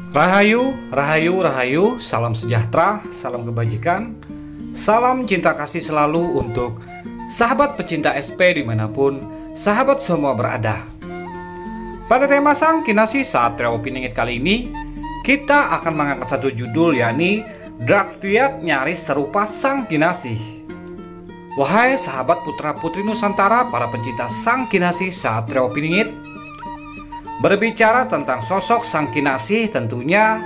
Rahayu, rahayu, rahayu, salam sejahtera, salam kebajikan, salam cinta kasih selalu untuk sahabat pecinta SP dimanapun sahabat semua berada. Pada tema Sang Kinasih Satria Piningit kali ini, kita akan mengangkat satu judul, yakni Draktyat nyaris serupa Sang Kinasih. Wahai sahabat putra putri Nusantara, para pencinta Sang Kinasih Satria Piningit, berbicara tentang sosok Sang Kinasih tentunya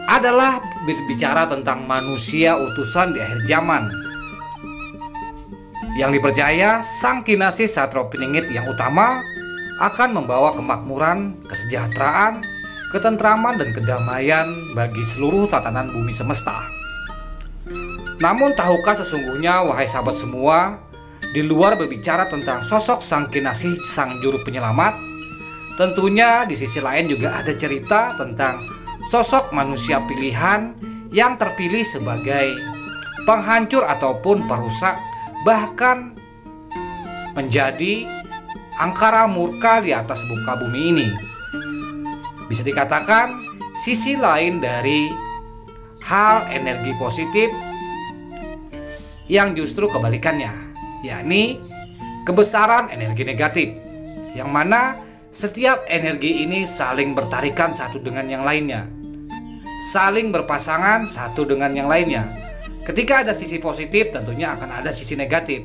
adalah berbicara tentang manusia utusan di akhir zaman, yang dipercaya Sang Kinasih Satria Piningit yang utama akan membawa kemakmuran, kesejahteraan, ketentraman, dan kedamaian bagi seluruh tatanan bumi semesta. Namun tahukah sesungguhnya, wahai sahabat semua, di luar berbicara tentang sosok Sang Kinasih, sang juru penyelamat, tentunya di sisi lain juga ada cerita tentang sosok manusia pilihan yang terpilih sebagai penghancur ataupun perusak, bahkan menjadi angkara murka di atas muka bumi ini. Bisa dikatakan sisi lain dari hal energi positif yang justru kebalikannya, yakni kebesaran energi negatif, yang mana setiap energi ini saling bertarikan satu dengan yang lainnya, saling berpasangan satu dengan yang lainnya. Ketika ada sisi positif, tentunya akan ada sisi negatif.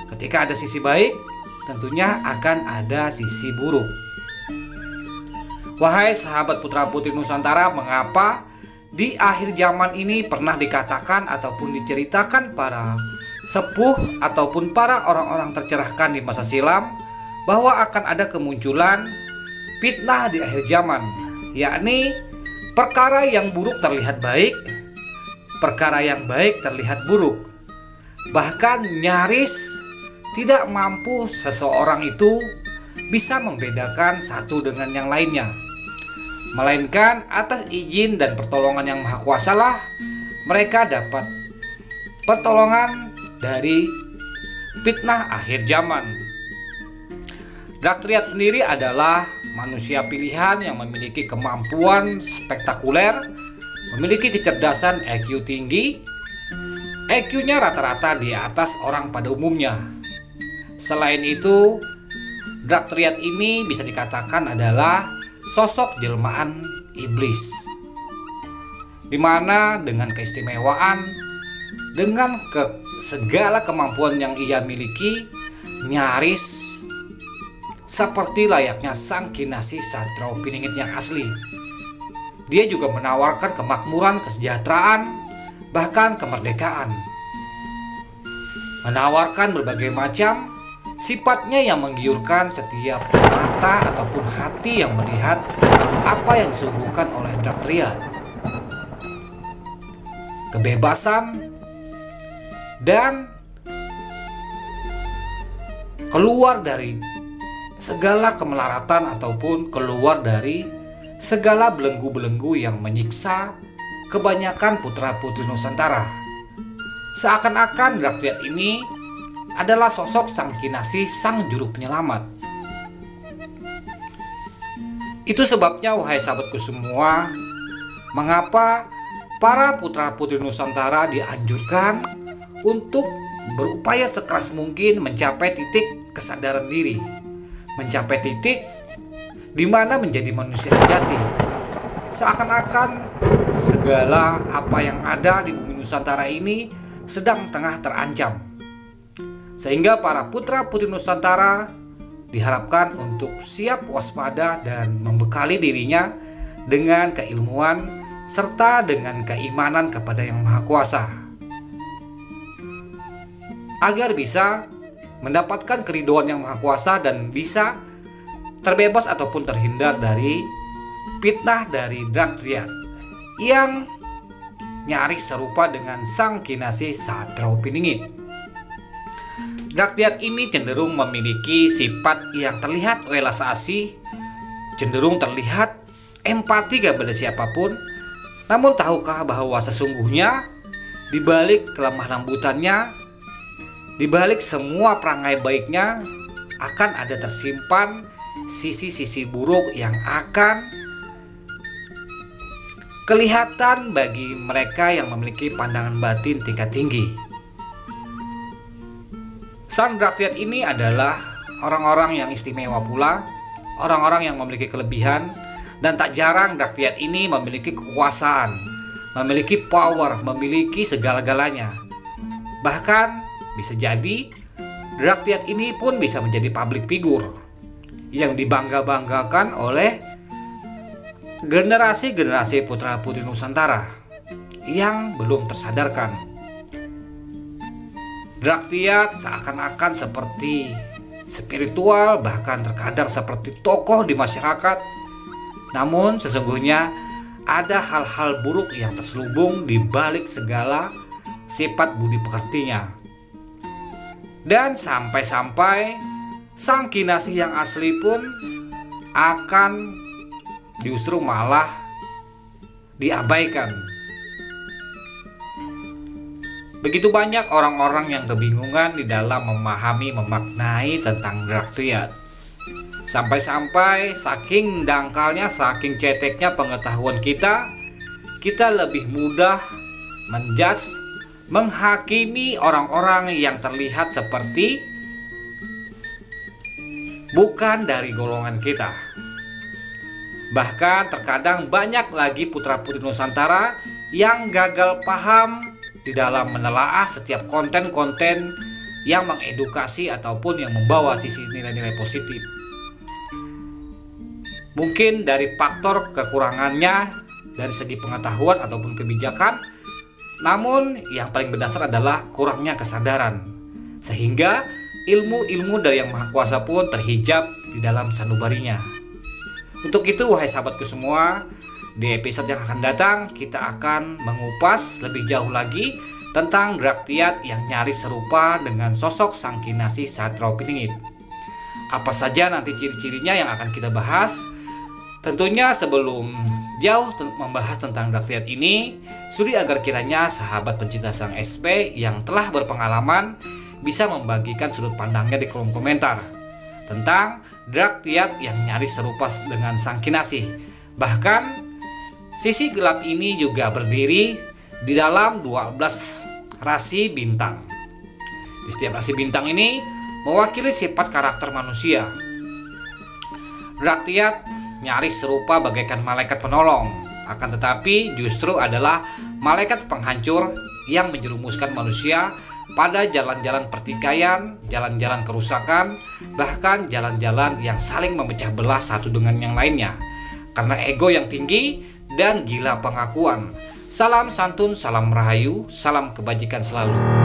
Ketika ada sisi baik, tentunya akan ada sisi buruk. Wahai sahabat putra putri Nusantara, mengapa di akhir zaman ini pernah dikatakan ataupun diceritakan para sepuh ataupun para orang-orang tercerahkan di masa silam bahwa akan ada kemunculan fitnah di akhir zaman, yakni perkara yang buruk terlihat baik, perkara yang baik terlihat buruk. Bahkan nyaris tidak mampu seseorang itu bisa membedakan satu dengan yang lainnya, melainkan atas izin dan pertolongan yang maha kuasa lah mereka dapat pertolongan dari fitnah akhir zaman. Draktyat sendiri adalah manusia pilihan yang memiliki kemampuan spektakuler, memiliki kecerdasan IQ tinggi. IQ-nya rata-rata di atas orang pada umumnya. Selain itu, Draktyat ini bisa dikatakan adalah sosok jelmaan iblis, di mana dengan keistimewaan, dengan segala kemampuan yang ia miliki, nyaris seperti layaknya Sang Kinasih Satria Piningit yang asli. Dia juga menawarkan kemakmuran, kesejahteraan, bahkan kemerdekaan. Menawarkan berbagai macam sifatnya yang menggiurkan setiap mata ataupun hati yang melihat apa yang disuguhkan oleh Draktyat. Kebebasan dan keluar dari segala kemelaratan ataupun keluar dari segala belenggu-belenggu yang menyiksa kebanyakan putra-putri Nusantara. Seakan-akan Draktyat ini adalah sosok Sang Kinasih, sang juru penyelamat. Itu sebabnya, wahai sahabatku semua, mengapa para putra-putri Nusantara dianjurkan untuk berupaya sekeras mungkin mencapai titik kesadaran diri, mencapai titik di mana menjadi manusia sejati. Seakan-akan segala apa yang ada di bumi Nusantara ini sedang tengah terancam, sehingga para putra putri Nusantara diharapkan untuk siap waspada dan membekali dirinya dengan keilmuan serta dengan keimanan kepada Yang Maha Kuasa, agar bisa mendapatkan keridhaan Yang Maha Kuasa dan bisa terbebas ataupun terhindar dari fitnah dari Draktyat yang nyaris serupa dengan Sang Kinasih Satria Piningit. Draktyat ini cenderung memiliki sifat yang terlihat welas asih, cenderung terlihat empati kepada siapapun. Namun tahukah bahwa sesungguhnya di balik kelemah lembutannya, di balik semua perangai baiknya, akan ada tersimpan sisi-sisi buruk yang akan kelihatan bagi mereka yang memiliki pandangan batin tingkat tinggi. Sang Draktyat ini adalah orang-orang yang istimewa pula, orang-orang yang memiliki kelebihan, dan tak jarang Draktyat ini memiliki kekuasaan, memiliki power, memiliki segala-galanya. Bahkan bisa jadi Draktyat ini pun bisa menjadi public figure yang dibangga-banggakan oleh generasi-generasi putra-putri Nusantara yang belum tersadarkan. Draktyat seakan-akan seperti spiritual, bahkan terkadang seperti tokoh di masyarakat. Namun sesungguhnya ada hal-hal buruk yang terselubung di balik segala sifat budi pekertinya. Dan sampai-sampai sang Kinasih yang asli pun akan justru malah diabaikan. Begitu banyak orang-orang yang kebingungan di dalam memahami, memaknai tentang Draktyat. Sampai-sampai saking dangkalnya, saking ceteknya pengetahuan kita lebih mudah menjudge, menghakimi orang-orang yang terlihat seperti bukan dari golongan kita. Bahkan terkadang banyak lagi putra-putri Nusantara yang gagal paham di dalam menelaah setiap konten-konten yang mengedukasi ataupun yang membawa sisi nilai-nilai positif. Mungkin dari faktor kekurangannya dari segi pengetahuan ataupun kebijakan, namun yang paling berdasar adalah kurangnya kesadaran, sehingga ilmu-ilmu dari Yang Maha Kuasa pun terhijab di dalam sanubarinya. Untuk itu wahai sahabatku semua, di episode yang akan datang kita akan mengupas lebih jauh lagi tentang Draktyat yang nyaris serupa dengan sosok Sang Kinasih Satrapiningit. Apa saja nanti ciri-cirinya yang akan kita bahas? Tentunya sebelum jauh membahas tentang Draktyat ini, sudi agar kiranya sahabat pencinta Sang SP yang telah berpengalaman bisa membagikan sudut pandangnya di kolom komentar tentang Draktyat yang nyaris serupa dengan Sang Kinasih. Bahkan sisi gelap ini juga berdiri di dalam 12 rasi bintang. Di setiap rasi bintang ini mewakili sifat karakter manusia. Draktyat nyaris serupa bagaikan malaikat penolong, akan tetapi justru adalah malaikat penghancur yang menjerumuskan manusia pada jalan-jalan pertikaian, jalan-jalan kerusakan, bahkan jalan-jalan yang saling memecah belah satu dengan yang lainnya karena ego yang tinggi dan gila pengakuan. Salam santun, salam rahayu, salam kebajikan selalu.